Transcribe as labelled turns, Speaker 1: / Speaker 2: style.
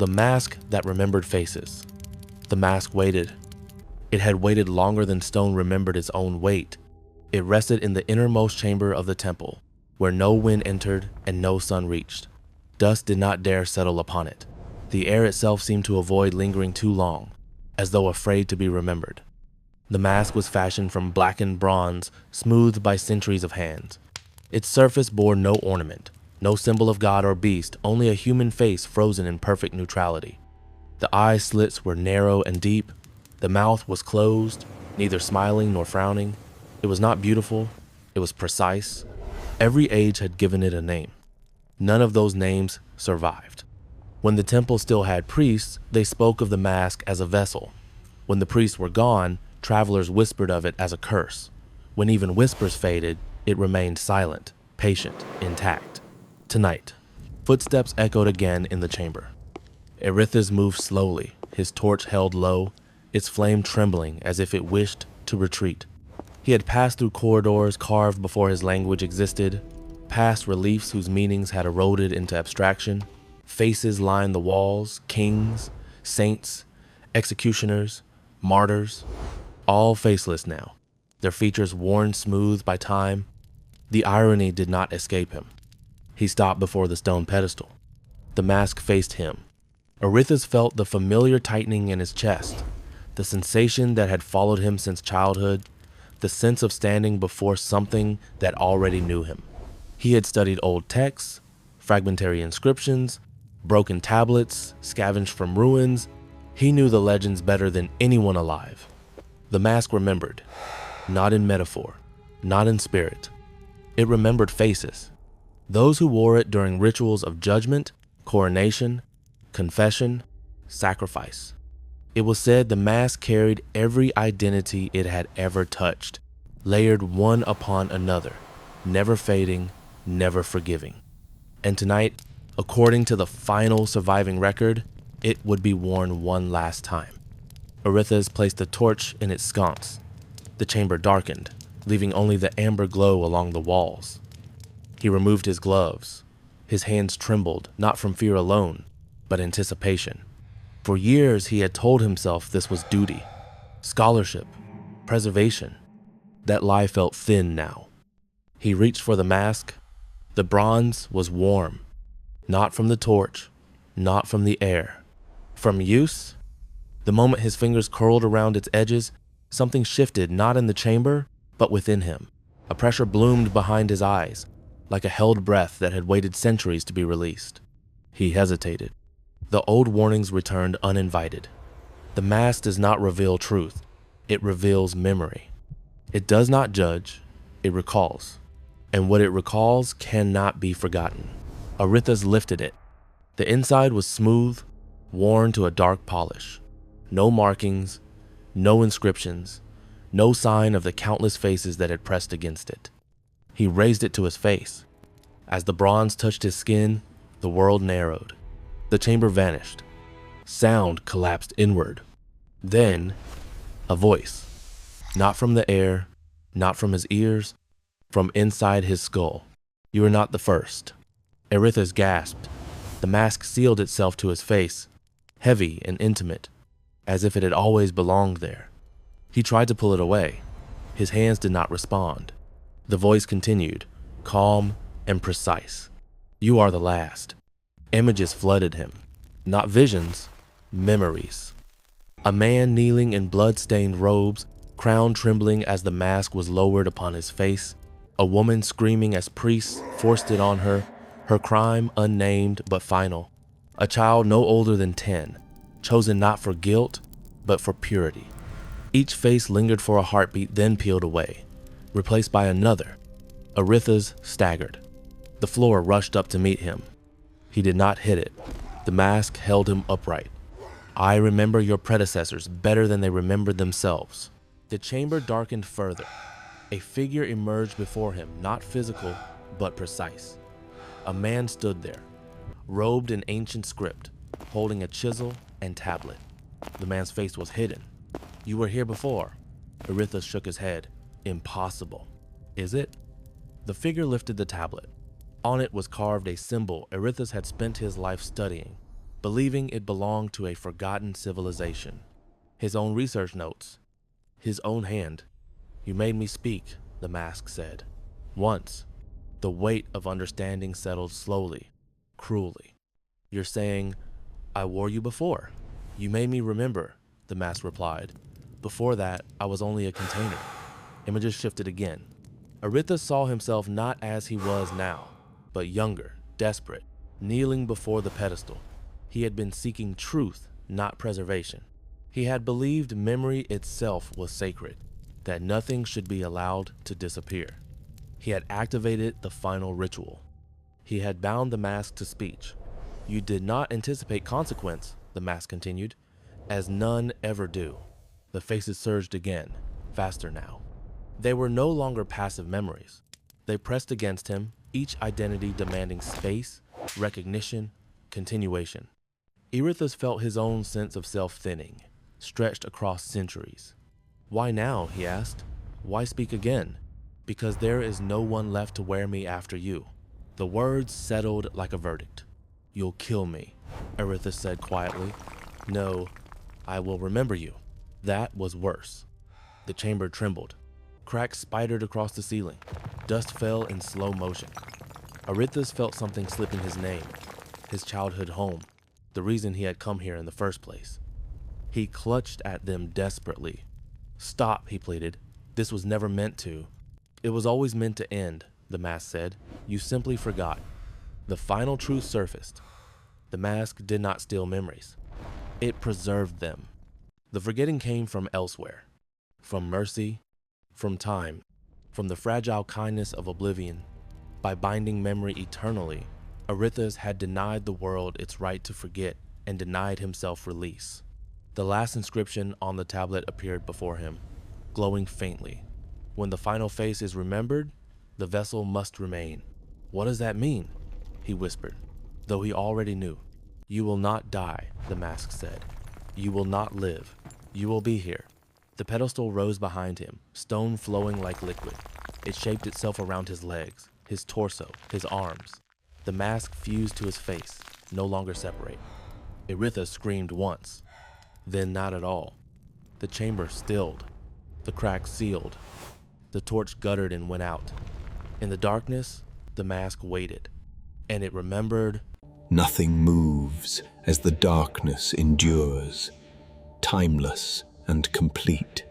Speaker 1: The mask that remembered faces. The mask waited. It had waited longer than stone remembered its own weight. It rested in the innermost chamber of the temple, where no wind entered and no sun reached. Dust did not dare settle upon it. The air itself seemed to avoid lingering too long, as though afraid to be remembered. The mask was fashioned from blackened bronze, smoothed by centuries of hands. Its surface bore no ornament, no symbol of god or beast, only a human face frozen in perfect neutrality. The eye slits were narrow and deep. The mouth was closed, neither smiling nor frowning. It was not beautiful. It was precise. Every age had given it a name. None of those names survived. When the temple still had priests, they spoke of the mask as a vessel. When the priests were gone, travelers whispered of it as a curse. When even whispers faded, it remained silent, patient, intact. Tonight, footsteps echoed again in the chamber. Erithus moved slowly, his torch held low, its flame trembling as if it wished to retreat. He had passed through corridors carved before his language existed, past reliefs whose meanings had eroded into abstraction. Faces lined the walls, kings, saints, executioners, martyrs, all faceless now, their features worn smooth by time. The irony did not escape him. He stopped before the stone pedestal. The mask faced him. Erithus felt the familiar tightening in his chest, the sensation that had followed him since childhood, the sense of standing before something that already knew him. He had studied old texts, fragmentary inscriptions, broken tablets, scavenged from ruins. He knew the legends better than anyone alive. The mask remembered, not in metaphor, not in spirit. It remembered faces. Those who wore it during rituals of judgment, coronation, confession, sacrifice. It was said the mask carried every identity it had ever touched, layered one upon another, never fading, never forgiving. And tonight, according to the final surviving record, it would be worn one last time. Erithus placed the torch in its sconce. The chamber darkened, leaving only the amber glow along the walls. He removed his gloves. His hands trembled, not from fear alone, but anticipation. For years he had told himself this was duty, scholarship, preservation. That lie felt thin now. He reached for the mask. The bronze was warm. Not from the torch, not from the air. From use? The moment his fingers curled around its edges, something shifted not in the chamber, but within him. A pressure bloomed behind his eyes, like a held breath that had waited centuries to be released. He hesitated. The old warnings returned uninvited. The mask does not reveal truth. It reveals memory. It does not judge. It recalls. And what it recalls cannot be forgotten. Erithus lifted it. The inside was smooth, worn to a dark polish. No markings, no inscriptions, no sign of the countless faces that had pressed against it. He raised it to his face. As the bronze touched his skin, the world narrowed. The chamber vanished. Sound collapsed inward. Then, a voice. Not from the air, not from his ears, from inside his skull. "You are not the first." Erithus gasped. The mask sealed itself to his face, heavy and intimate, as if it had always belonged there. He tried to pull it away. His hands did not respond. The voice continued, calm and precise. "You are the last." Images flooded him. Not visions, memories. A man kneeling in blood-stained robes, crown trembling as the mask was lowered upon his face. A woman screaming as priests forced it on her, her crime unnamed but final. A child no older than 10, chosen not for guilt, but for purity. Each face lingered for a heartbeat, then peeled away, replaced by another. Erithus staggered. The floor rushed up to meet him. He did not hit it. The mask held him upright. "I remember your predecessors better than they remembered themselves." The chamber darkened further. A figure emerged before him, not physical, but precise. A man stood there, robed in ancient script, holding a chisel and tablet. The man's face was hidden. "You were here before." Erithus shook his head. "Impossible." "Is it?" The figure lifted the tablet. On it was carved a symbol Erithus had spent his life studying. believing it belonged to a forgotten civilization. His own research notes. His own hand. "You made me speak," the mask said. Once, the weight of understanding settled slowly, cruelly. "You're saying, I wore you before. You made me remember," the mask replied. "Before that, I was only a container." Images shifted again. Aritha saw himself not as he was now, but younger, desperate, kneeling before the pedestal. He had been seeking truth, not preservation. He had believed memory itself was sacred, that nothing should be allowed to disappear. He had activated the final ritual. He had bound the mask to speech. "You did not anticipate consequence," the mask continued, "as none ever do." The faces surged again, faster now. They were no longer passive memories. They pressed against him, each identity demanding space, recognition, continuation. Erithus felt his own sense of self thinning, stretched across centuries. "Why now?" he asked. "Why speak again?" "Because there is no one left to wear me after you." The words settled like a verdict. "You'll kill me," Erithus said quietly. "No, I will remember you." That was worse. The chamber trembled. Cracks spidered across the ceiling. Dust fell in slow motion. Erithus felt something slipping his name, his childhood home, the reason he had come here in the first place. He clutched at them desperately. "Stop," he pleaded. "This was never meant to." "It was always meant to end," the mask said. "You simply forgot." The final truth surfaced. The mask did not steal memories. It preserved them. The forgetting came from elsewhere. From mercy, from time, from the fragile kindness of oblivion. By binding memory eternally, Erithus had denied the world its right to forget and denied himself release. The last inscription on the tablet appeared before him, glowing faintly. "When the final face is remembered, the vessel must remain." "What does that mean?" he whispered, though he already knew. "You will not die," the mask said. "You will not live. You will be here." The pedestal rose behind him, stone flowing like liquid. It shaped itself around his legs, his torso, his arms. The mask fused to his face, no longer separate. Erithus screamed once, then not at all. The chamber stilled. The cracks sealed. The torch guttered and went out. In the darkness, the mask waited, and it remembered.
Speaker 2: Nothing moves as the darkness endures, timeless and complete.